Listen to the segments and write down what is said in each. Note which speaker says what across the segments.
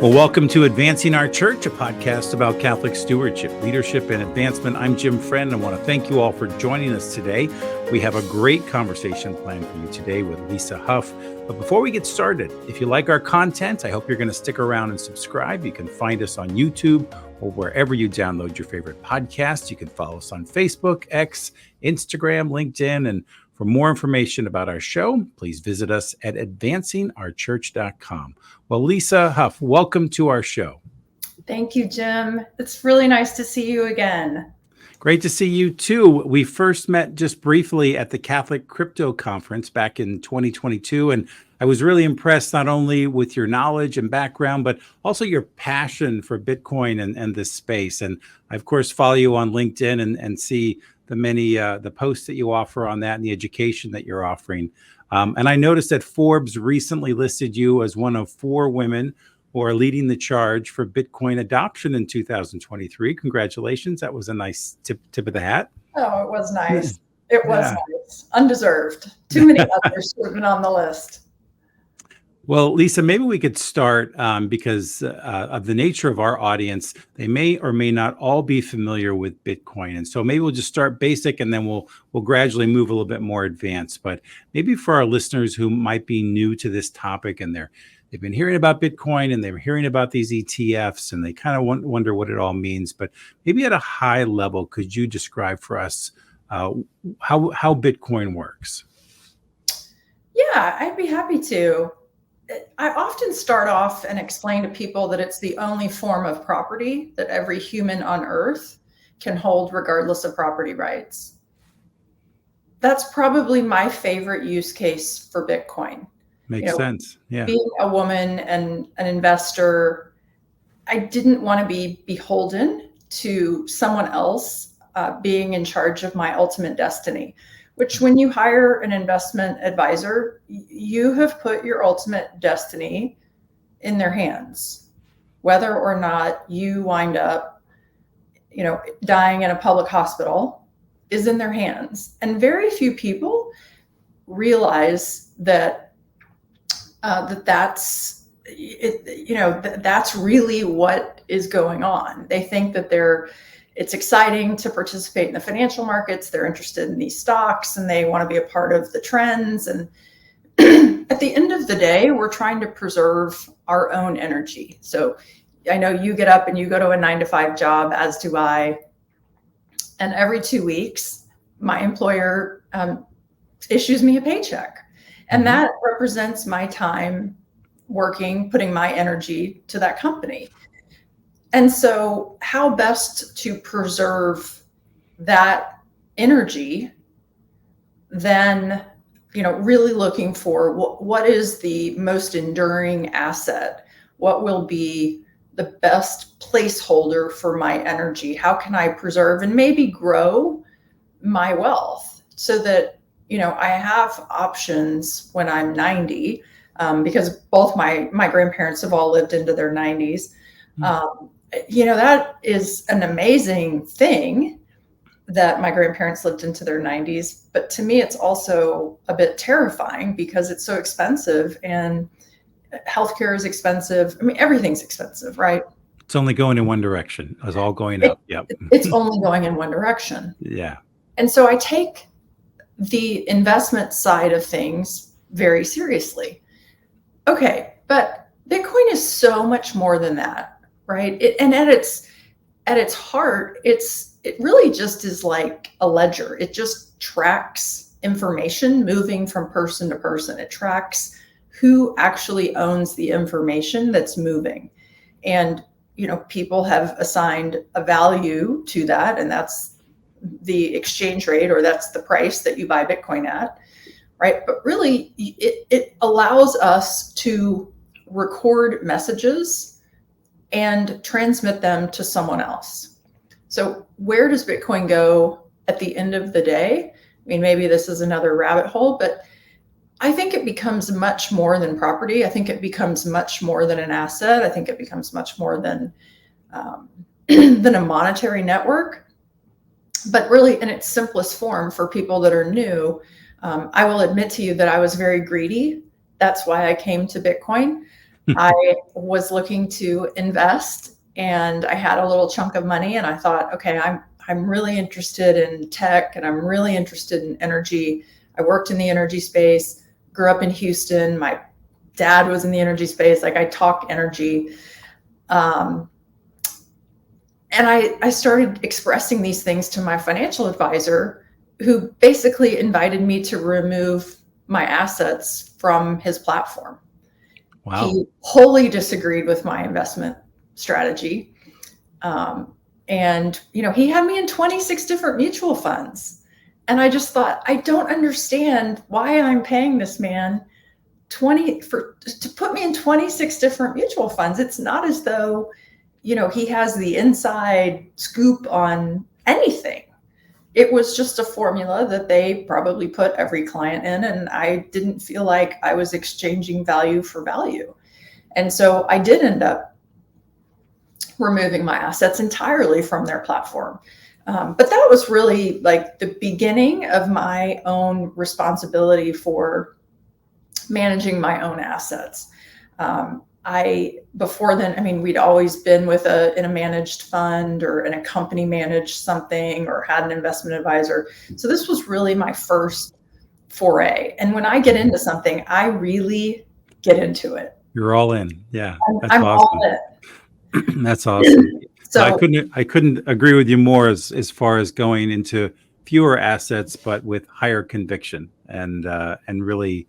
Speaker 1: Well, welcome to Advancing Our Church, a podcast about Catholic stewardship, leadership, and advancement. I'm Jim Friend. I want to thank you all for joining us today. We have a great conversation planned for you today with Lisa Huff. But before we get started, if you like our content, I hope you're going to stick around and subscribe. You can find us on YouTube or wherever you download your favorite podcasts. You can follow us on Facebook, X, Instagram, LinkedIn, and for more information about our show, please visit us at advancingourchurch.com. Well, Lisa Huff, welcome to our show.
Speaker 2: Thank you, Jim. It's really nice to see you again.
Speaker 1: Great to see you too. We first met just briefly at the Catholic Crypto Conference back in 2022, and I was really impressed not only with your knowledge and background, but also your passion for Bitcoin and this space. And I, of course, follow you on LinkedIn and see the many the posts that you offer on that and the education that you're offering. And I noticed that Forbes recently listed you as one of 4 women who are leading the charge for Bitcoin adoption in 2023. Congratulations. That was a nice tip of the hat.
Speaker 2: Oh, it was nice. It was nice. Undeserved. Too many others would have been on the list.
Speaker 1: Well, Lisa, maybe we could start because of the nature of our audience. They may or may not all be familiar with Bitcoin. And so maybe we'll just start basic and then we'll gradually move a little bit more advanced. But maybe for our listeners who might be new to this topic and they've been hearing about Bitcoin and they're hearing about these ETFs and they kind of wonder what it all means. But maybe at a high level, could you describe for us how Bitcoin works?
Speaker 2: Yeah, I'd be happy to. I often start off and explain to people that it's the only form of property that every human on earth can hold regardless of property rights. That's probably my favorite use case for Bitcoin.
Speaker 1: Makes sense. Yeah.
Speaker 2: Being a woman and an investor, I didn't want to be beholden to someone else being in charge of my ultimate destiny. Which when you hire an investment advisor, you have put your ultimate destiny in their hands. Whether or not you wind up, dying in a public hospital is in their hands. And very few people realize that that's really what is going on. They think that it's exciting to participate in the financial markets. They're interested in these stocks and they want to be a part of the trends. And at the end of the day, we're trying to preserve our own energy. So I know you get up and you go to a 9-to-5 job, as do I. And every 2 weeks, my employer issues me a paycheck. And that represents my time working, putting my energy to that company. And so how best to preserve that energy, then, really looking for what is the most enduring asset? What will be the best placeholder for my energy? How can I preserve and maybe grow my wealth so that, I have options when I'm 90, because both my grandparents have all lived into their 90s. That is an amazing thing that my grandparents lived into their 90s. But to me, it's also a bit terrifying because it's so expensive and healthcare is expensive. I mean, everything's expensive, right?
Speaker 1: It's only going in one direction. It's all going up. Yep.
Speaker 2: It's only going in one direction.
Speaker 1: Yeah.
Speaker 2: And so I take the investment side of things very seriously. Okay, but Bitcoin is so much more than that. Right. And at its heart, it really just is like a ledger. It just tracks information moving from person to person. It tracks who actually owns the information that's moving. And, people have assigned a value to that. And that's the exchange rate, or that's the price that you buy Bitcoin at. Right. But really, it allows us to record messages and transmit them to someone else. So where does Bitcoin go at the end of the day? I mean, maybe this is another rabbit hole, but I think it becomes much more than property. I think it becomes much more than an asset. I think it becomes much more than a monetary network. But really, in its simplest form, for people that are new, I will admit to you that I was very greedy. That's why I came to Bitcoin. I was looking to invest, and I had a little chunk of money, and I thought, okay, I'm really interested in tech, and I'm really interested in energy. I worked in the energy space, grew up in Houston. My dad was in the energy space. Like, I talk energy. And I started expressing these things to my financial advisor, who basically invited me to remove my assets from his platform.
Speaker 1: Wow.
Speaker 2: He wholly disagreed with my investment strategy. And, he had me in 26 different mutual funds. And I just thought, I don't understand why I'm paying this man to put me in 26 different mutual funds. It's not as though, he has the inside scoop on anything. It was just a formula that they probably put every client in, and I didn't feel like I was exchanging value for value. And so I did end up removing my assets entirely from their platform. But that was really like the beginning of my own responsibility for managing my own assets. Before then, we'd always been in a managed fund or in a company managed something or had an investment advisor. So this was really my first foray. And when I get into something, I really get into it.
Speaker 1: You're all in. Yeah. That's
Speaker 2: I'm
Speaker 1: awesome.
Speaker 2: all in.
Speaker 1: That's awesome.
Speaker 2: So
Speaker 1: I couldn't agree with you more as far as going into fewer assets, but with higher conviction and really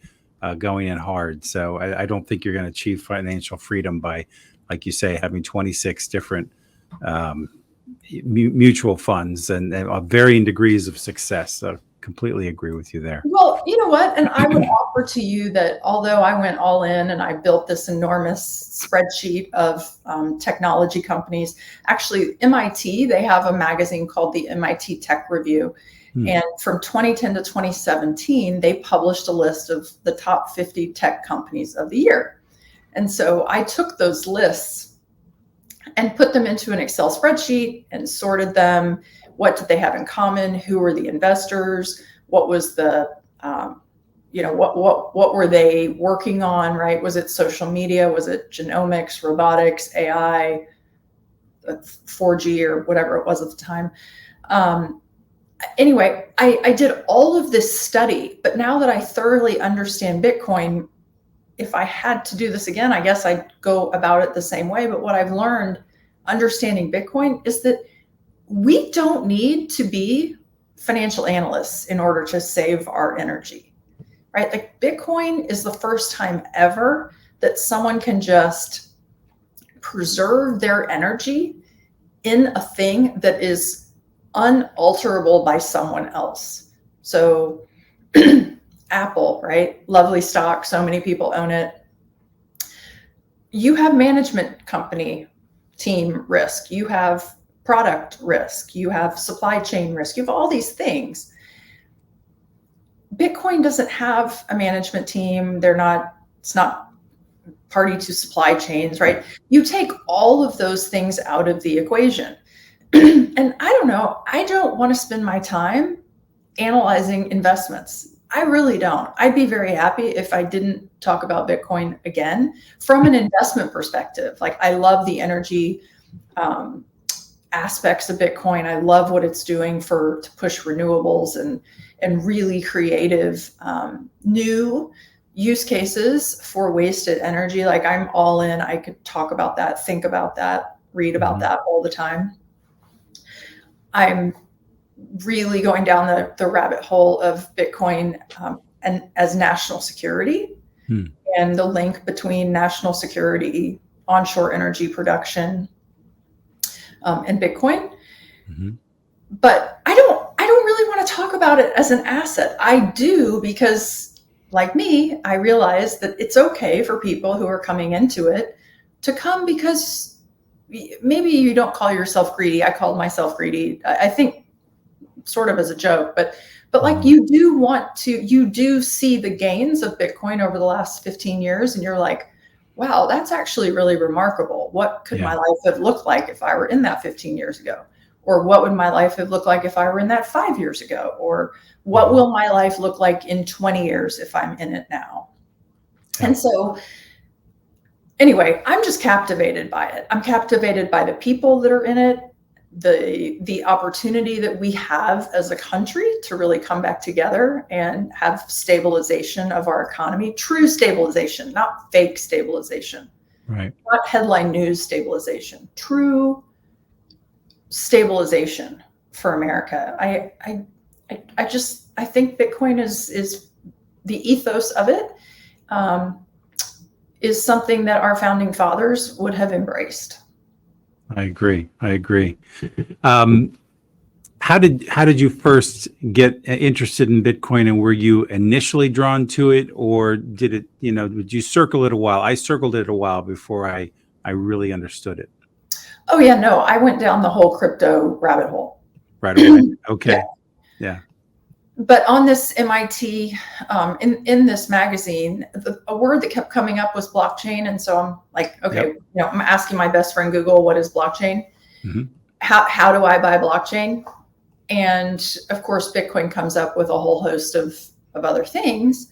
Speaker 1: going in hard. So I don't think you're going to achieve financial freedom by, like you say, having 26 different mutual funds and varying degrees of success. So completely agree with you there.
Speaker 2: Well, you know what? And I would offer to you that although I went all in and I built this enormous spreadsheet of technology companies, actually MIT, they have a magazine called the MIT Tech Review. And from 2010 to 2017, they published a list of the top 50 tech companies of the year. And so I took those lists and put them into an Excel spreadsheet and sorted them. What did they have in common? Who were the investors? What was the, what were they working on, right? Was it social media? Was it genomics, robotics, AI, 4G or whatever it was at the time? Anyway, I did all of this study, but now that I thoroughly understand Bitcoin, if I had to do this again, I guess I'd go about it the same way. But what I've learned understanding Bitcoin is that we don't need to be financial analysts in order to save our energy, right? Like, Bitcoin is the first time ever that someone can just preserve their energy in a thing that is unalterable by someone else. So Apple, right? Lovely stock. So many people own it. You have management company team risk. You have product risk. You have supply chain risk. You have all these things. Bitcoin doesn't have a management team. It's not party to supply chains, right? You take all of those things out of the equation. And I don't know, I don't want to spend my time analyzing investments. I really don't. I'd be very happy if I didn't talk about Bitcoin again from an investment perspective. Like, I love the energy aspects of Bitcoin. I love what it's doing to push renewables and really creative new use cases for wasted energy. Like, I'm all in. I could talk about that, think about that, read about that all the time. I'm really going down the rabbit hole of Bitcoin and as national security and the link between national security, onshore energy production, and Bitcoin. But I don't really want to talk about it as an asset. I do because, like me, I realize that it's okay for people who are coming into it to come because maybe you don't call yourself greedy. I called myself greedy, I think, sort of as a joke, but like, you do see the gains of Bitcoin over the last 15 years. And you're like, wow, that's actually really remarkable. What could my life have looked like if I were in that 15 years ago? Or what would my life have looked like if I were in that 5 years ago? Or what will my life look like in 20 years if I'm in it now? And so Anyway, I'm just captivated by it. I'm captivated by the people that are in it, the opportunity that we have as a country to really come back together and have stabilization of our economy, true stabilization, not fake stabilization,
Speaker 1: Right.
Speaker 2: not headline news stabilization, true stabilization for America. I think Bitcoin is the ethos of it, is something that our founding fathers would have embraced.
Speaker 1: I agree. How did you first get interested in Bitcoin, and were you initially drawn to it, or did it, did you circle it a while? I circled it a while before I really understood it.
Speaker 2: Oh yeah, no, I went down the whole crypto rabbit hole.
Speaker 1: Right away. Okay. Yeah.
Speaker 2: But on this MIT, in this magazine, a word that kept coming up was blockchain. And so I'm like, okay, I'm asking my best friend Google, what is blockchain? Mm-hmm. How do I buy blockchain? And of course, Bitcoin comes up with a whole host of other things.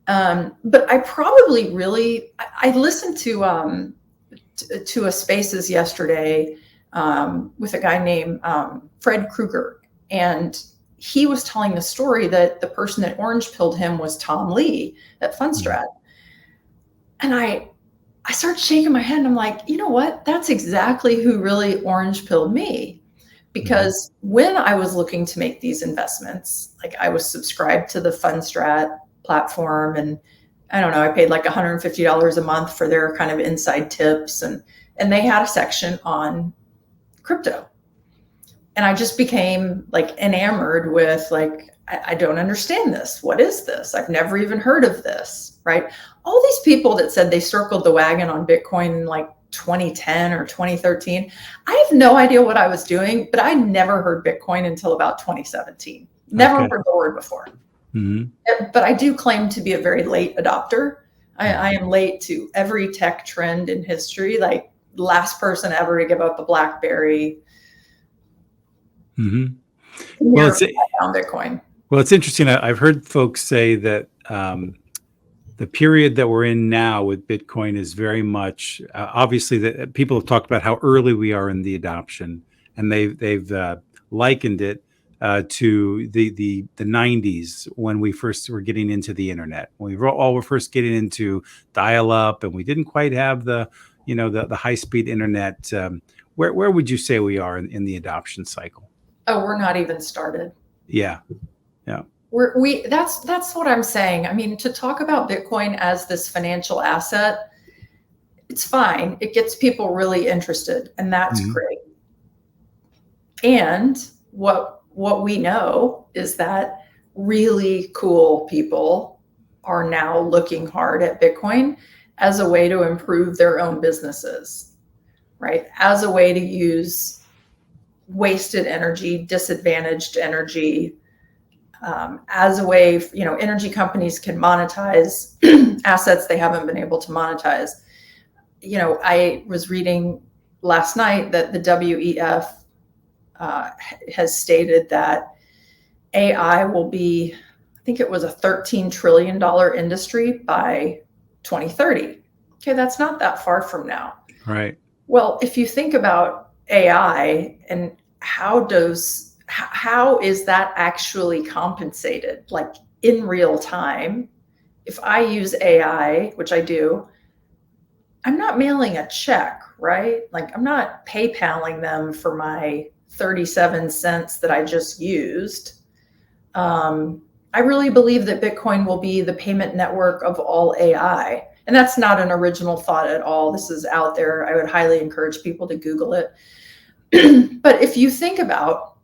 Speaker 2: But I probably I listened to a Spaces yesterday with a guy named Fred Krueger, and he was telling the story that the person that orange pilled him was Tom Lee at Fundstrat. And I started shaking my head, and I'm like, you know what? That's exactly who really orange pilled me. Because when I was looking to make these investments, like I was subscribed to the Fundstrat platform, and I don't know, I paid like $150 a month for their kind of inside tips, and they had a section on crypto. And I just became like enamored with like, I don't understand this. What is this? I've never even heard of this, right? All these people that said they circled the wagon on Bitcoin in like 2010 or 2013, I have no idea what I was doing, but I never heard Bitcoin until about 2017. Never heard the word before. Mm-hmm. But I do claim to be a very late adopter. I am late to every tech trend in history, like last person ever to give up a BlackBerry.
Speaker 1: Mm-hmm.
Speaker 2: Well, I found Bitcoin.
Speaker 1: Well, it's interesting. I've heard folks say that the period that we're in now with Bitcoin is very much obviously that people have talked about how early we are in the adoption, and they've likened it to the 90s when we first were getting into the internet. When we all were first getting into dial-up, and we didn't quite have the high-speed internet. Where would you say we are in the adoption cycle?
Speaker 2: Oh, we're not even started.
Speaker 1: Yeah.
Speaker 2: That's what I'm saying. I mean, to talk about Bitcoin as this financial asset, it's fine. It gets people really interested, and that's great. And what we know is that really cool people are now looking hard at Bitcoin as a way to improve their own businesses, right? As a way to use wasted energy, disadvantaged energy, as a way, energy companies can monetize assets they haven't been able to monetize. I was reading last night that the WEF has stated that AI will be, I think it was a $13 trillion industry by 2030. Okay, that's not that far from now.
Speaker 1: Right.
Speaker 2: Well, if you think about AI and how is that actually compensated? Like in real time, if I use AI, which I do, I'm not mailing a check, right? Like I'm not PayPaling them for my 37 cents that I just used. I really believe that Bitcoin will be the payment network of all AI. And that's not an original thought at all. This is out there. I would highly encourage people to Google it. But if you think about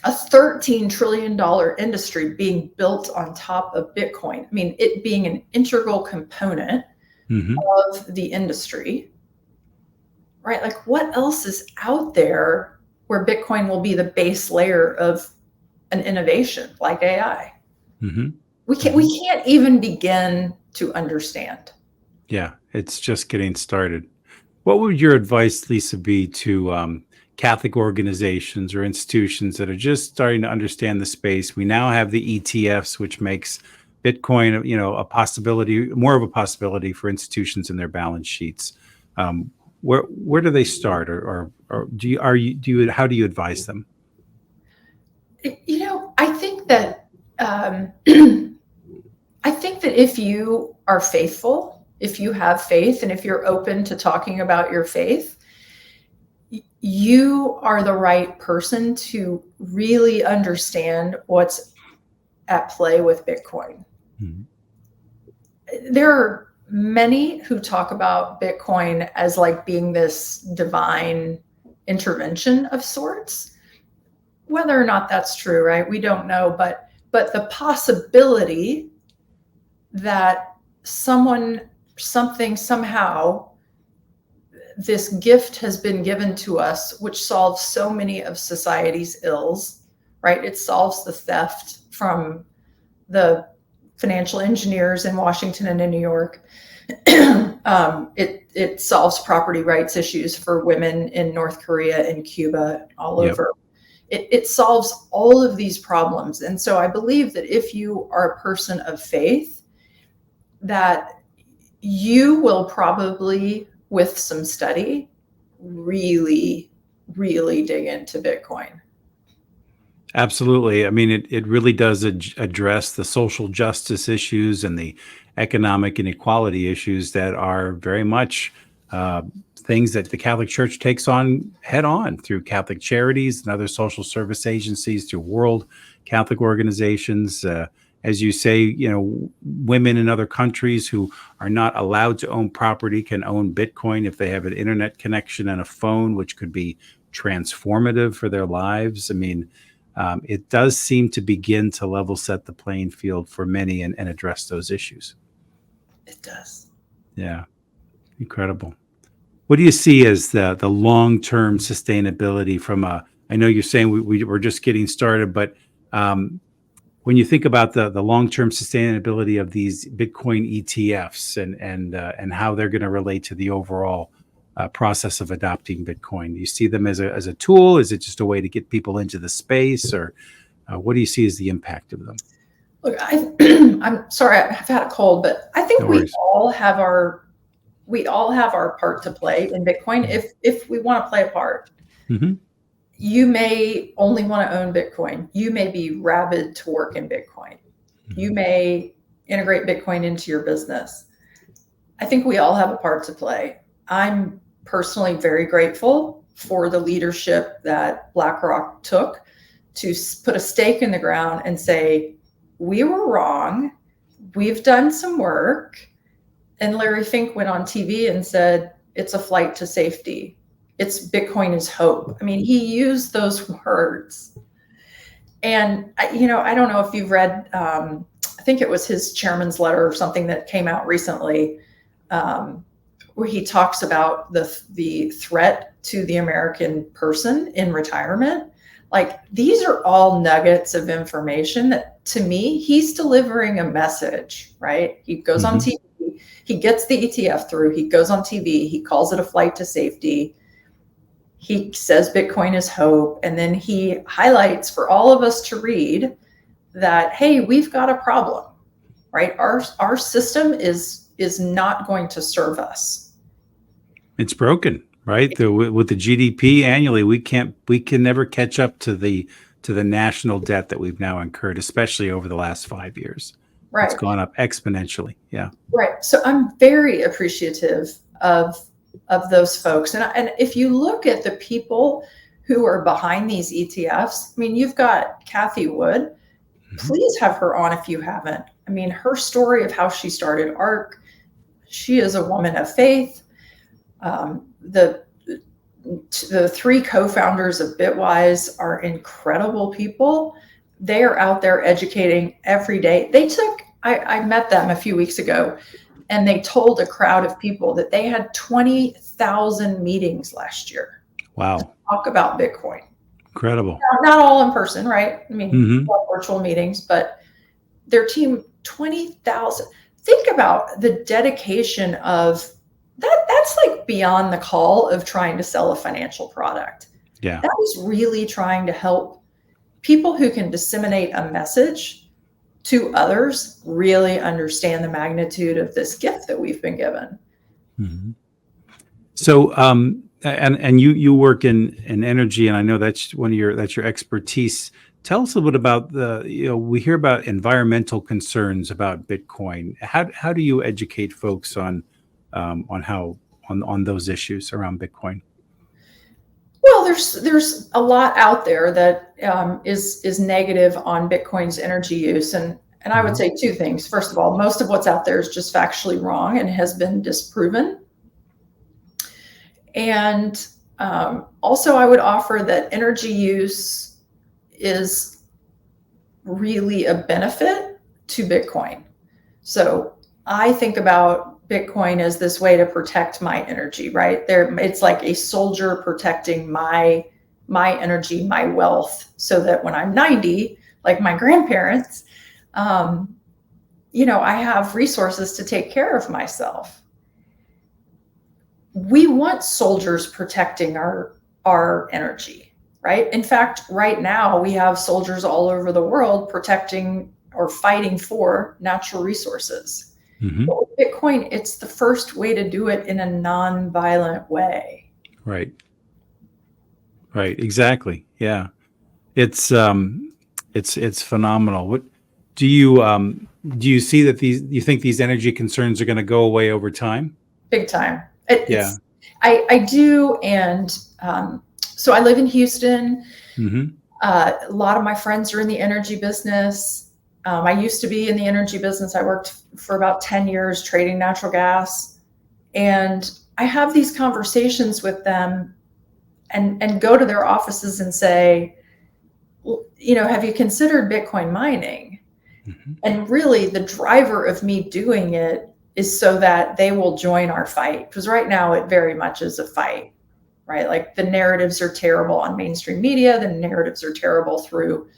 Speaker 2: a $13 trillion industry being built on top of Bitcoin, I mean, it being an integral component of the industry, right? Like what else is out there where Bitcoin will be the base layer of an innovation like AI? We can't even begin to understand.
Speaker 1: Yeah, it's just getting started. What would your advice, Lisa, be to Catholic organizations or institutions that are just starting to understand the space? We now have the ETFs, which makes Bitcoin, a possibility, more of a possibility for institutions in their balance sheets. Where do they start, or how do you advise them?
Speaker 2: I think that if you are faithful, if you have faith, and if you're open to talking about your faith, you are the right person to really understand what's at play with Bitcoin. Mm-hmm. There are many who talk about Bitcoin as like being this divine intervention of sorts. Whether or not that's true, right? We don't know, but the possibility that somehow, this gift has been given to us, which solves so many of society's ills, right? It solves the theft from the financial engineers in Washington and in New York. It solves property rights issues for women in North Korea and Cuba, all over. It solves all of these problems. And so I believe that if you are a person of faith, that you will probably, with some study, really, really dig into Bitcoin.
Speaker 1: Absolutely. I mean, it really does address the social justice issues and the economic inequality issues that are very much things that the Catholic Church takes on head on through Catholic Charities and other social service agencies, through World Catholic organizations. As you say, women in other countries who are not allowed to own property can own Bitcoin if they have an internet connection and a phone, which could be transformative for their lives. I mean, it does seem to begin to level set the playing field for many and address those issues.
Speaker 2: It does.
Speaker 1: Yeah. Incredible. What do you see as the long-term sustainability from I know you're saying we're just getting started, but when you think about the long-term sustainability of these Bitcoin ETFs and how they're going to relate to the overall process of adopting Bitcoin, do you see them as a tool? Is it just a way to get people into the space, or what do you see as the impact of them?
Speaker 2: Look, I'm sorry, I've had a cold, but I think we all have our part to play in Bitcoin. If we want to play a part. Mm-hmm. You may only want to own Bitcoin. You may be rabid to work in Bitcoin. Mm-hmm. You may integrate Bitcoin into your business. I think we all have a part to play. I'm personally very grateful for the leadership that BlackRock took to put a stake in the ground and say, we were wrong. We've done some work. And Larry Fink went on TV and said, it's a flight to safety. It's Bitcoin is hope. I mean, he used those words. And, I don't know if you've read, I think it was his chairman's letter or something that came out recently, where he talks about the threat to the American person in retirement. Like, these are all nuggets of information that, to me, he's delivering a message, right? He goes on TV, he gets the ETF through, he goes on TV, he calls it a flight to safety. He says Bitcoin is hope, and then he highlights for all of us to read that, hey, we've got a problem, right? Our system is not going to serve us.
Speaker 1: It's broken, right? With the GDP annually, we can never catch up to the national debt that we've now incurred, especially over the last 5 years. Right, it's gone up exponentially. Yeah,
Speaker 2: right. So I'm very appreciative of those folks. And if you look at the people who are behind these ETFs, I mean, you've got Cathie Wood. Mm-hmm. Please have her on if you haven't. I mean, her story of how she started ARK, she is a woman of faith. The three co-founders of Bitwise are incredible people. They are out there educating every day. I met them a few weeks ago, and they told a crowd of people that they had 20,000 meetings last year.
Speaker 1: Wow.
Speaker 2: To talk about Bitcoin.
Speaker 1: Incredible.
Speaker 2: Not all in person, right? I mean, virtual meetings, but their team, 20,000. Think about the dedication of that. That's like beyond the call of trying to sell a financial product.
Speaker 1: Yeah.
Speaker 2: That is really trying to help people who can disseminate a message to others really understand the magnitude of this gift that we've been given.
Speaker 1: Mhm. So, and you work in energy, and I know that's your expertise. Tell us a little bit about we hear about environmental concerns about Bitcoin. How do you educate folks on those issues around Bitcoin?
Speaker 2: Well, there's a lot out there that is negative on Bitcoin's energy use, and I would
Speaker 1: Mhm.
Speaker 2: say two things. First of all, most of what's out there is just factually wrong and has been disproven. And also, I would offer that energy use is really a benefit to Bitcoin. So I think about Bitcoin as this way to protect my energy, right? It's like a soldier protecting my energy, my wealth, so that when I'm 90, like my grandparents, I have resources to take care of myself. We want soldiers protecting our energy, right? In fact, right now we have soldiers all over the world protecting or fighting for natural resources.
Speaker 1: Mhm.
Speaker 2: But with Bitcoin, it's the first way to do it in a non-violent way.
Speaker 1: Right. Right. Exactly. Yeah. It's phenomenal. What do you see that you think these energy concerns are going to go away over time?
Speaker 2: Big time.
Speaker 1: Yeah.
Speaker 2: I do, and so I live in Houston.
Speaker 1: Hmm.
Speaker 2: A lot of my friends are in the energy business. I used to be in the energy business. I worked for about 10 years trading natural gas. And I have these conversations with them and go to their offices and say, have you considered Bitcoin mining?
Speaker 1: Hmm.
Speaker 2: And really the driver of me doing it is so that they will join our fight. Because right now it very much is a fight, right? Like the narratives are terrible on mainstream media. The narratives are terrible through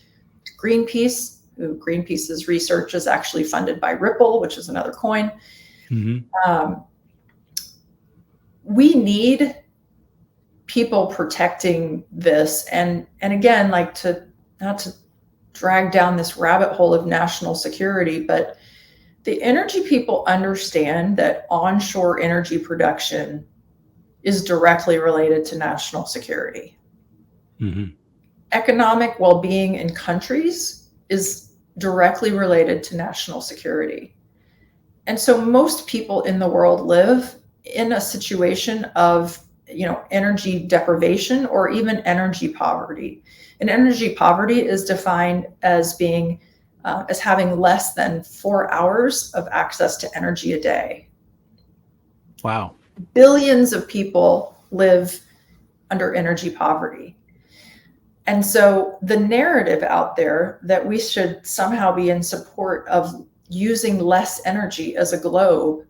Speaker 2: Greenpeace, who Greenpeace's research is actually funded by Ripple, which is another coin.
Speaker 1: Hmm.
Speaker 2: We need people protecting this. And again, like not to drag down this rabbit hole of national security, but the energy people understand that onshore energy production is directly related to national security.
Speaker 1: Hmm.
Speaker 2: Economic well-being in countries is directly related to national security. And so most people in the world live in a situation of, energy deprivation or even energy poverty. And energy poverty is defined as being as having less than 4 hours of access to energy a day.
Speaker 1: Wow.
Speaker 2: Billions of people live under energy poverty. And so the narrative out there that we should somehow be in support of using less energy as a globe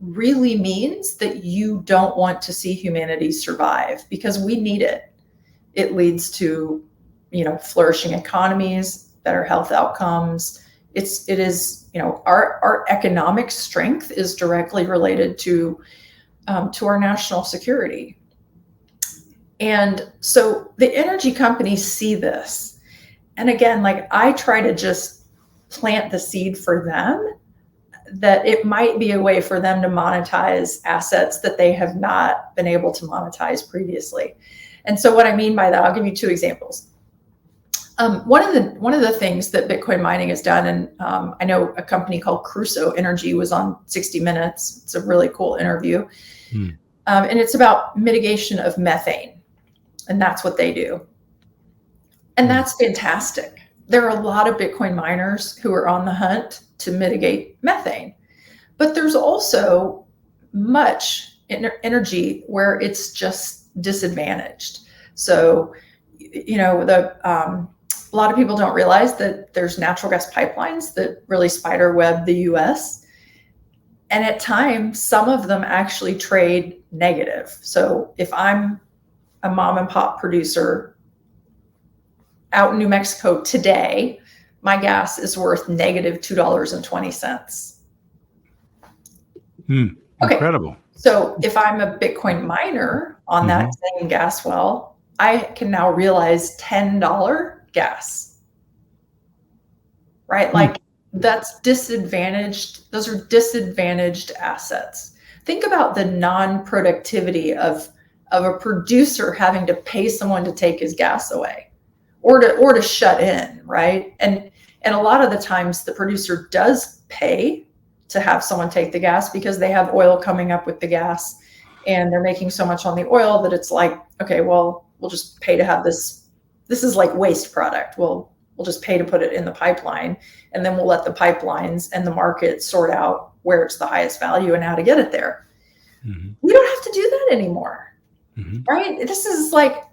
Speaker 2: really means that you don't want to see humanity survive, because we need it. It leads to, flourishing economies, better health outcomes. It is, our economic strength is directly related to our national security. And so the energy companies see this. And again, like I try to just plant the seed for them that it might be a way for them to monetize assets that they have not been able to monetize previously. And so what I mean by that, I'll give you two examples. One of the things that Bitcoin mining has done, and I know a company called Crusoe Energy was on 60 Minutes. It's a really cool interview. And it's about mitigation of methane. And that's what they do. And that's fantastic. There are a lot of Bitcoin miners who are on the hunt to mitigate methane. But there's also much energy where it's just disadvantaged. So, a lot of people don't realize that there's natural gas pipelines that really spider web the US. And at times, some of them actually trade negative. So if I'm a mom and pop producer out in New Mexico today, my gas is worth negative $2.20. Okay.
Speaker 1: Incredible.
Speaker 2: So if I'm a Bitcoin miner on that same gas well, I can now realize $10 gas, right? Like That's disadvantaged. Those are disadvantaged assets. Think about the non-productivity of a producer having to pay someone to take his gas away or to shut in, right? And a lot of the times the producer does pay to have someone take the gas because they have oil coming up with the gas and they're making so much on the oil that it's like, okay, well, we'll just pay to have this. This is like waste product. We'll just pay to put it in the pipeline, and then we'll let the pipelines and the market sort out where it's the highest value and how to get it there. Mm-hmm. We don't have to do that anymore, right? This is like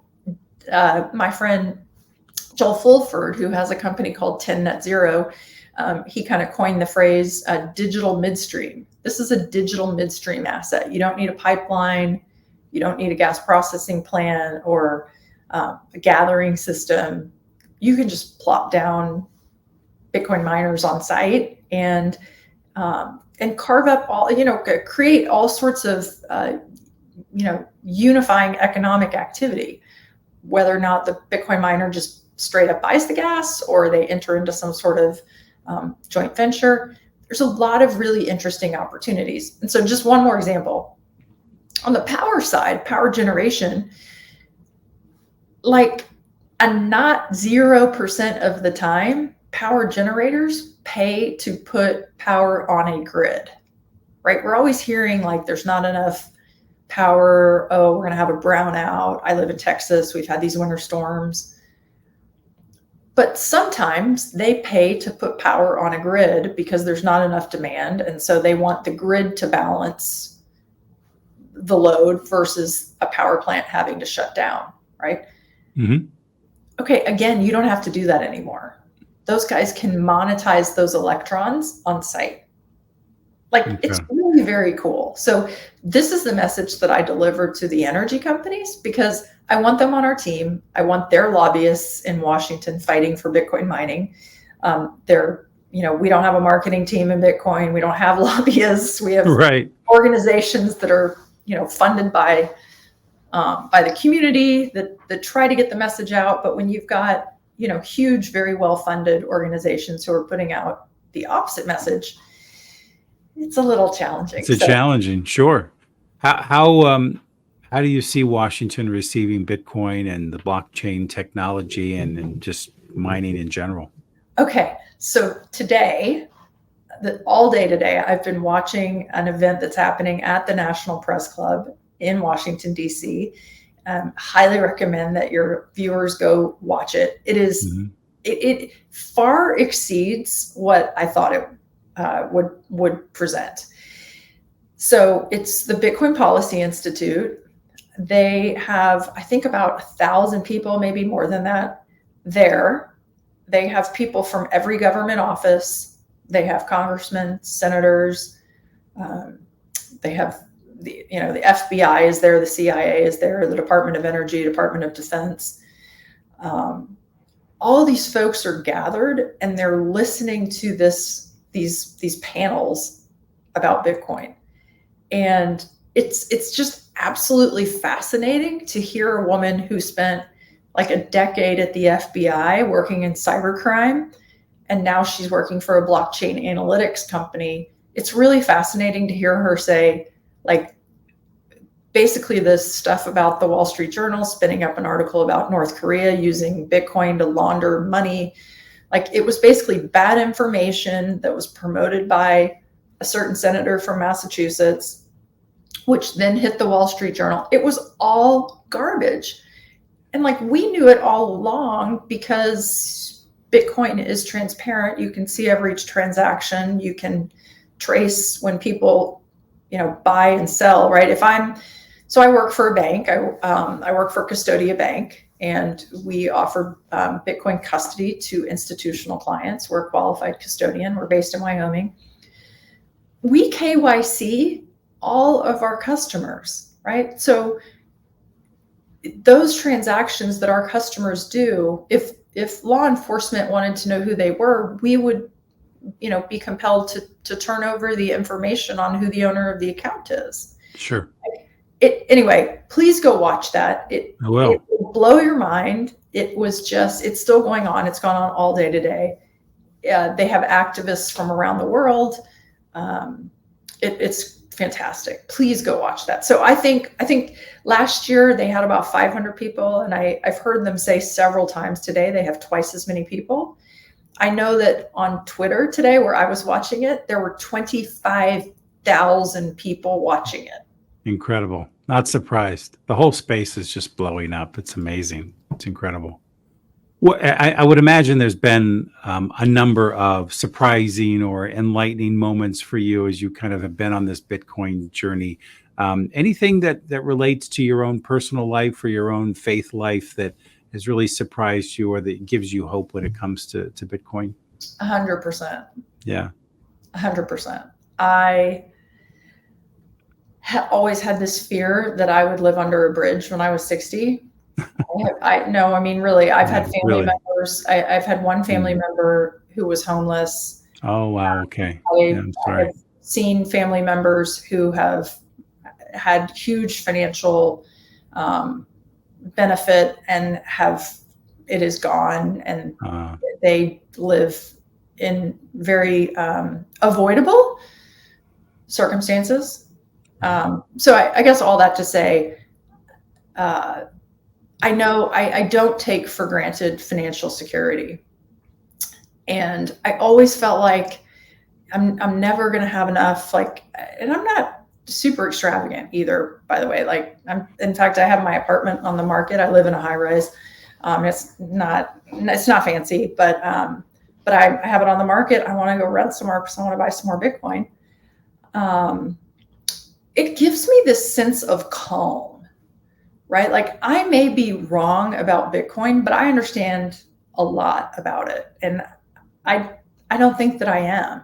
Speaker 2: my friend Joel Fulford, who has a company called 10 Net Zero. He kind of coined the phrase digital midstream. This is a digital midstream asset. You don't need a pipeline. You don't need a gas processing plant or a gathering system. You can just plop down Bitcoin miners on site and carve up all, create all sorts of, unifying economic activity, whether or not the Bitcoin miner just straight up buys the gas or they enter into some sort of joint venture. There's a lot of really interesting opportunities. And so just one more example. On the power side, power generation, like a not 0% of the time, power generators pay to put power on a grid, right? We're always hearing like there's not enough power. Oh, we're going to have a brownout. I live in Texas. We've had these winter storms. But sometimes they pay to put power on a grid because there's not enough demand. And so they want the grid to balance the load versus a power plant having to shut down, right? Mm-hmm. Okay, again, you don't have to do that anymore. Those guys can monetize those electrons on site. Like, it's really very cool. So this is the message that I deliver to the energy companies because I want them on our team. I want their lobbyists in Washington fighting for Bitcoin mining. We don't have a marketing team in Bitcoin. We don't have lobbyists. We have organizations that are, funded by the community that try to get the message out. But when you've got, huge, very well-funded organizations who are putting out the opposite message, it's a little challenging.
Speaker 1: It's challenging, sure. How do you see Washington receiving Bitcoin and the blockchain technology and just mining in general?
Speaker 2: Okay, so all day today, I've been watching an event that's happening at the National Press Club in Washington, D.C. Highly recommend that your viewers go watch it. It is, it far exceeds what I thought it would present. So it's the Bitcoin Policy Institute. They have, I think, about 1,000 people, maybe more than that, there. They have people from every government office. They have congressmen, senators. They have the FBI is there, the CIA is there, the Department of Energy, Department of Defense. All these folks are gathered and they're listening to these panels about Bitcoin. And it's just absolutely fascinating to hear a woman who spent like a decade at the FBI working in cybercrime, and now she's working for a blockchain analytics company. It's really fascinating to hear her say, like, basically this stuff about the Wall Street Journal spinning up an article about North Korea using Bitcoin to launder money. Like, it was basically bad information that was promoted by a certain senator from Massachusetts, which then hit the Wall Street Journal. It was all garbage. And like, we knew it all along because Bitcoin is transparent. You can see every transaction. You can trace when people, buy and sell, right? So I work for a bank. I work for Custodia Bank, and we offer Bitcoin custody to institutional clients. We're a qualified custodian. We're based in Wyoming. We KYC all of our customers, right? So those transactions that our customers do, if law enforcement wanted to know who they were, we would, be compelled to turn over the information on who the owner of the account is.
Speaker 1: Sure.
Speaker 2: Anyway, please go watch that.
Speaker 1: I will.
Speaker 2: It will blow your mind. It's still going on. It's gone on all day today. They have activists from around the world. It's fantastic. Please go watch that. So I think last year they had about 500 people, and I've heard them say several times today they have twice as many people. I know that on Twitter today, where I was watching it, there were 25,000 people watching it.
Speaker 1: Incredible. Not surprised. The whole space is just blowing up. It's amazing. It's incredible. Well, I would imagine there's been a number of surprising or enlightening moments for you as you kind of have been on this Bitcoin journey. Anything that relates to your own personal life or your own faith life that has really surprised you or that gives you hope when it comes to Bitcoin?
Speaker 2: 100%.
Speaker 1: Yeah.
Speaker 2: 100%. I always had this fear that I would live under a bridge when I was 60. No, I mean, really, I've had family members. I've had one family member who was homeless.
Speaker 1: Oh, wow. Okay. I'm sorry.
Speaker 2: I've seen family members who have had huge financial benefit and it is gone, and they live in very avoidable circumstances. So I guess all that to say, I know I don't take for granted financial security. And I always felt like I'm never going to have enough, and I'm not super extravagant either, by the way. In fact, I have my apartment on the market. I live in a high rise. It's not fancy, but I have it on the market. I want to go rent some more because I want to buy some more Bitcoin. It gives me this sense of calm. Right? Like, I may be wrong about Bitcoin, but I understand a lot about it. And I don't think that I am.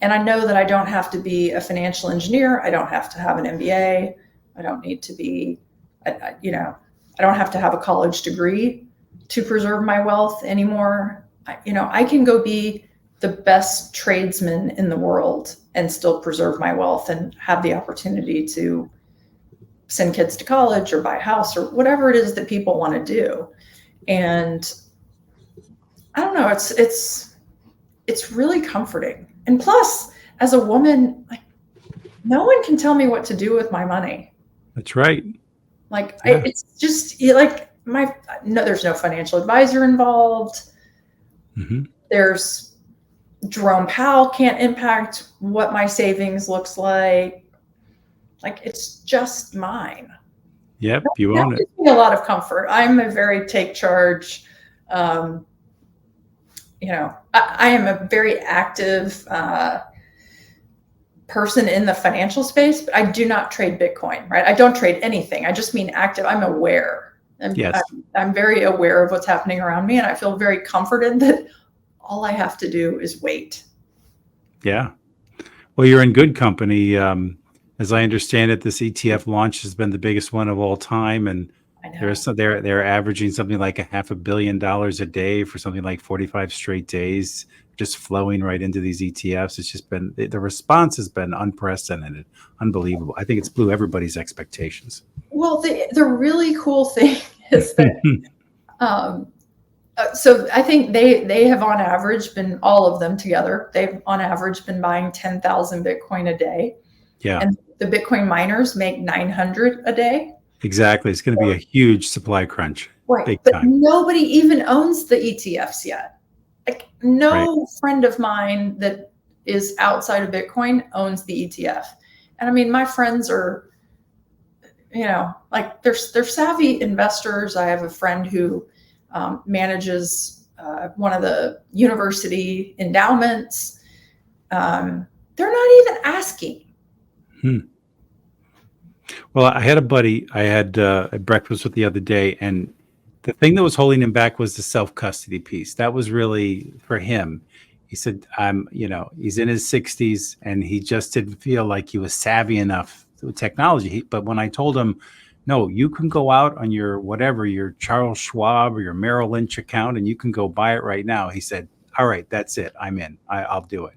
Speaker 2: And I know that I don't have to be a financial engineer. I don't have to have an MBA. I don't need to be, I don't have to have a college degree to preserve my wealth anymore. I can go be the best tradesman in the world and still preserve my wealth and have the opportunity to send kids to college or buy a house or whatever it is that people want to do. And I don't know, it's really comforting. And plus, as a woman, no one can tell me what to do with my money.
Speaker 1: That's right.
Speaker 2: It's just there's no financial advisor involved.
Speaker 1: Mm-hmm.
Speaker 2: There's Jerome Powell can't impact what my savings looks like. It's just mine.
Speaker 1: Yep, you own it.
Speaker 2: Gives me a lot of comfort. I'm a very take charge. I am a very active person in the financial space, but I do not trade Bitcoin, right? I don't trade anything. I just mean active. I'm aware.
Speaker 1: Yes.
Speaker 2: I'm very aware of what's happening around me, and I feel very comforted that all I have to do is wait. Yeah.
Speaker 1: Well, you're in good company. As I understand it, this ETF launch has been the biggest one of all time, and they're averaging something like $500 million a day for something like 45 straight days, just flowing right into these ETFs. It's just been the response has been unprecedented, unbelievable. I think it's blew everybody's expectations.
Speaker 2: Well, the really cool thing is that so I think they have on average been, all of them together, they've on average been buying 10,000 Bitcoin a day.
Speaker 1: Yeah.
Speaker 2: And the Bitcoin miners make 900 a day.
Speaker 1: Exactly. It's going to be a huge supply crunch.
Speaker 2: Right.
Speaker 1: Big
Speaker 2: but
Speaker 1: time.
Speaker 2: Nobody even owns the ETFs yet. No friend of mine that is outside of Bitcoin owns the ETF. And I mean, my friends are, they're savvy investors. I have a friend who manages one of the university endowments. They're not even asking.
Speaker 1: Well, I had a buddy I had a breakfast with the other day, and the thing that was holding him back was the self-custody piece. That was really for him. He said, he's in his 60s and he just didn't feel like he was savvy enough with technology. But when I told him, no, you can go out on your Charles Schwab or your Merrill Lynch account and you can go buy it right now. He said, all right, that's it. I'm in. I'll do it.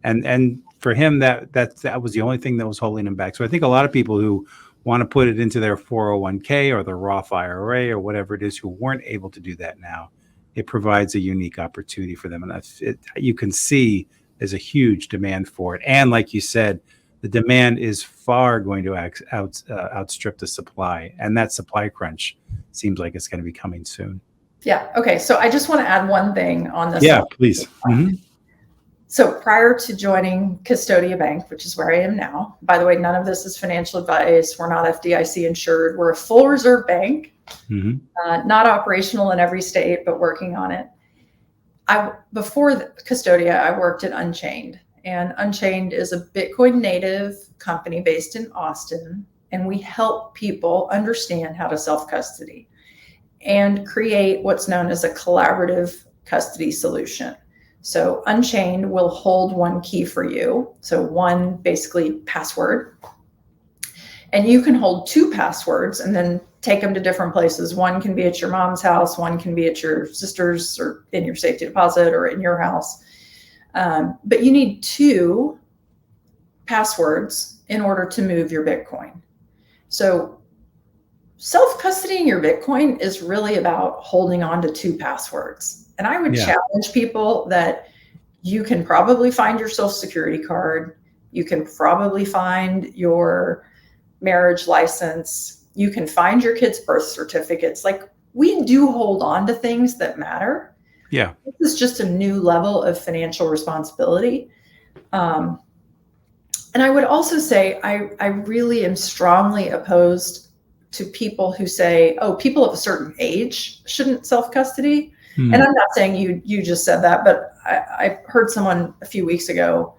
Speaker 1: And for him, that was the only thing that was holding him back. So I think a lot of people who want to put it into their 401k or their Roth IRA or whatever it is who weren't able to do that now, it provides a unique opportunity for them. And you can see there's a huge demand for it. And like you said, the demand is far going to outstrip the supply. And that supply crunch seems like it's going to be coming soon.
Speaker 2: Yeah. Okay. So I just want to add one thing on this.
Speaker 1: Yeah, please. Mm-hmm.
Speaker 2: So prior to joining Custodia Bank, which is where I am now, by the way, none of this is financial advice. We're not FDIC insured. We're a full reserve bank, not operational in every state, but working on it. Before Custodia, I worked at Unchained, and Unchained is a Bitcoin native company based in Austin, and we help people understand how to self-custody and create what's known as a collaborative custody solution. So Unchained will hold one key for you. So one basically password. And you can hold two passwords and then take them to different places. One can be at your mom's house. One can be at your sister's or in your safety deposit or in your house. But you need two passwords in order to move your Bitcoin. So self-custodying your Bitcoin is really about holding on to two passwords. And I would challenge people that you can probably find your social security card. You can probably find your marriage license. You can find your kids' birth certificates. Like, we do hold on to things that matter.
Speaker 1: Yeah.
Speaker 2: This is just a new level of financial responsibility. And I would also say I really am strongly opposed to people who say, oh, people of a certain age shouldn't self-custody. And I'm not saying you just said that, but I heard someone a few weeks ago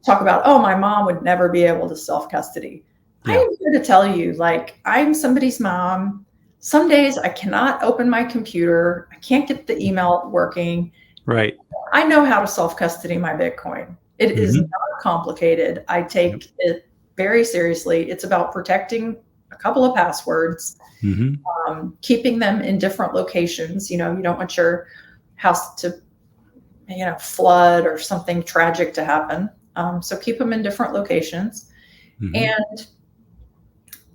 Speaker 2: talk about, oh, my mom would never be able to self-custody. Yeah. I'm here to tell you, like, I'm somebody's mom. Some days I cannot open my computer. I can't get the email working. Right. I know how to self-custody my Bitcoin. It is not complicated. I take it very seriously. It's about protecting a couple of passwords, keeping them in different locations. You don't want your house to, flood or something tragic to happen. So keep them in different locations. And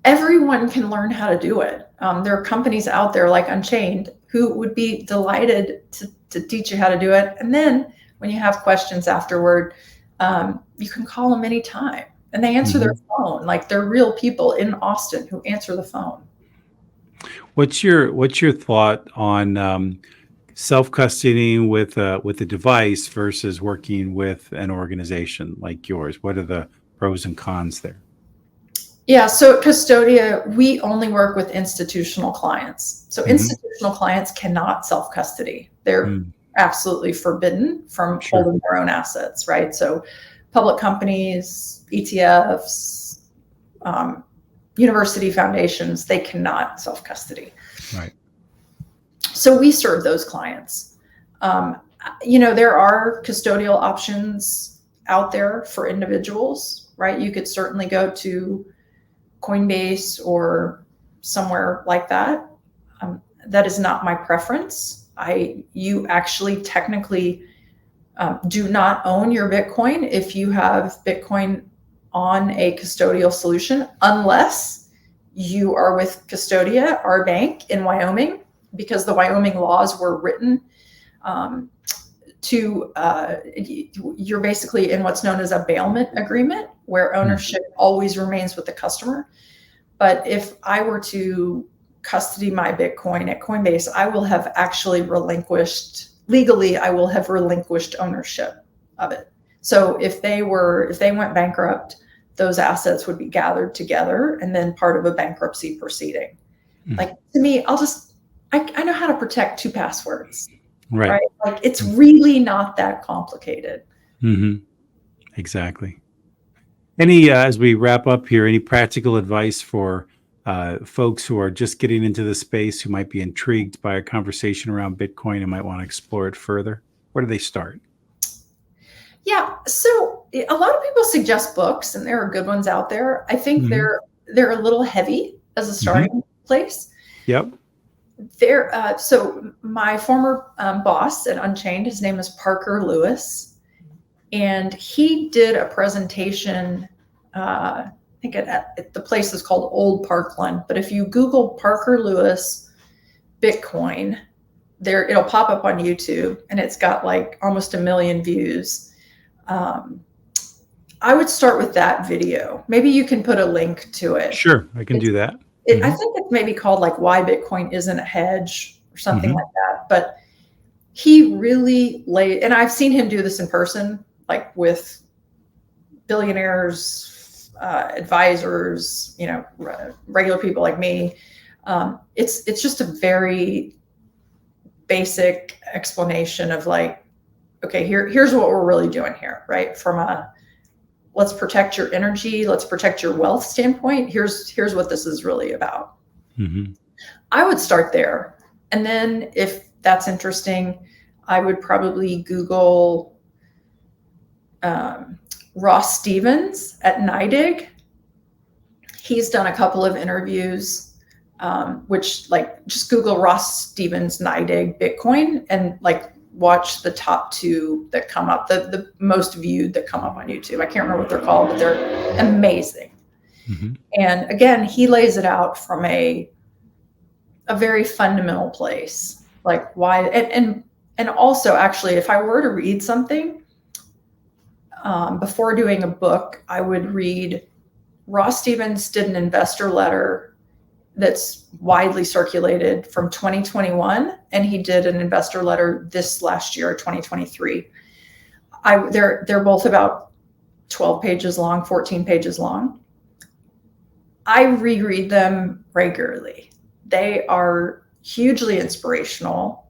Speaker 2: everyone can learn how to do it. There are companies out there like Unchained who would be delighted to teach you how to do it. And then when you have questions afterward, you can call them anytime. And they answer their phone. Like, they're real people in Austin who answer the phone.
Speaker 1: What's your thought on self-custodying with a device versus working with an organization like yours? What are the pros and cons there?
Speaker 2: Yeah, so at Custodia, we only work with institutional clients. So institutional clients cannot self-custody. They're absolutely forbidden from holding their own assets, right? So public companies, ETFs, university foundations, they cannot self-custody. Right. So we serve those clients. There are custodial options out there for individuals, right? You could certainly go to Coinbase or somewhere like that. That is not my preference. You actually technically do not own your Bitcoin if you have Bitcoin on a custodial solution, unless you are with Custodia, our bank in Wyoming, because the Wyoming laws were written you're basically in what's known as a bailment agreement, where ownership always remains with the customer. But if I were to custody my Bitcoin at Coinbase, I will have actually legally, I will have relinquished ownership of it. So if they went bankrupt, those assets would be gathered together and then part of a bankruptcy proceeding. Like, to me, I know how to protect two passwords. Right? Like, it's really not that complicated.
Speaker 1: Exactly. As we wrap up here, any practical advice for folks who are just getting into the space, who might be intrigued by a conversation around Bitcoin and might want to explore it further? Where do they start?
Speaker 2: Yeah, so a lot of people suggest books, and there are good ones out there. I think they're a little heavy as a starting place. Yep. So my former boss at Unchained, his name is Parker Lewis, and he did a presentation. I think the place is called Old Parkland, but if you Google Parker Lewis Bitcoin, there, it'll pop up on YouTube, and it's got like almost 1 million views. I would start with that video. Maybe you can put a link to it.
Speaker 1: Sure, I can do that.
Speaker 2: I think it's maybe called like Why Bitcoin Isn't a Hedge or something like that. But he really and I've seen him do this in person, like with billionaires, advisors, regular people like me. It's just a very basic explanation of like, okay, here's what we're really doing here, right? From a let's protect your energy, let's protect your wealth standpoint. Here's what this is really about. I would start there. And then if that's interesting, I would probably Google Ross Stevens at NYDIG. He's done a couple of interviews, which like just Google Ross Stevens NYDIG Bitcoin and like watch the top 2 that come up, the most viewed that come up on YouTube. I can't remember what they're called, but they're amazing. And again, he lays it out from a very fundamental place, like why, and also actually, if I were to read something, before doing a book, I would read Ross Stevens did an investor letter that's widely circulated from 2021, and he did an investor letter this last year, 2023. They're both about 12 pages long, 14 pages long. I reread them regularly. They are hugely inspirational.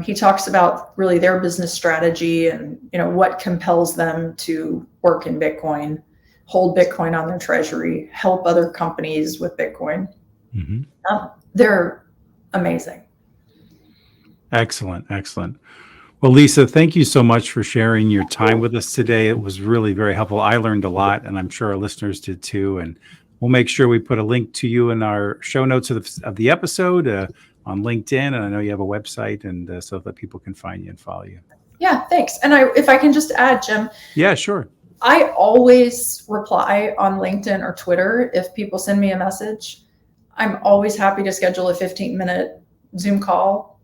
Speaker 2: He talks about really their business strategy and what compels them to work in Bitcoin, hold Bitcoin on their treasury, help other companies with Bitcoin. They're amazing.
Speaker 1: Excellent. Well, Lisa, thank you so much for sharing your time with us today. It was really very helpful. I learned a lot, and I'm sure our listeners did too. And we'll make sure we put a link to you in our show notes of the episode on LinkedIn. And I know you have a website, and so that people can find you and follow you.
Speaker 2: Yeah, thanks. And if I can just add, Jim.
Speaker 1: Yeah, sure.
Speaker 2: I always reply on LinkedIn or Twitter if people send me a message. I'm always happy to schedule a 15-minute Zoom call.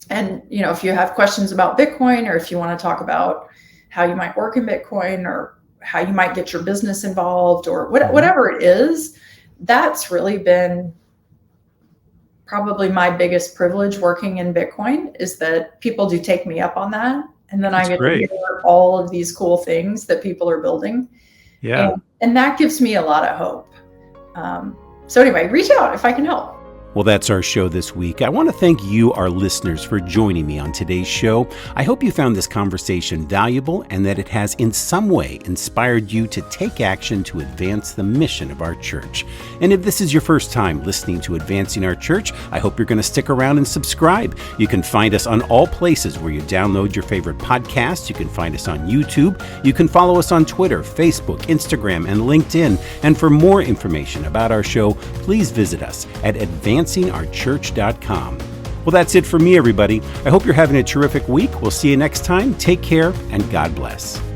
Speaker 2: And, if you have questions about Bitcoin, or if you want to talk about how you might work in Bitcoin, or how you might get your business involved, or whatever it is, that's really been probably my biggest privilege working in Bitcoin, is that people do take me up on that. And then I get to hear all of these cool things that people are building.
Speaker 1: Yeah.
Speaker 2: And that gives me a lot of hope. So anyway, reach out if I can help.
Speaker 3: Well, that's our show this week. I want to thank you, our listeners, for joining me on today's show. I hope you found this conversation valuable and that it has in some way inspired you to take action to advance the mission of our church. And if this is your first time listening to Advancing Our Church, I hope you're going to stick around and subscribe. You can find us on all places where you download your favorite podcasts. You can find us on YouTube. You can follow us on Twitter, Facebook, Instagram, and LinkedIn. And for more information about our show, please visit us at advancingourchurch.com. Well, that's it for me, everybody. I hope you're having a terrific week. We'll see you next time. Take care, and God bless.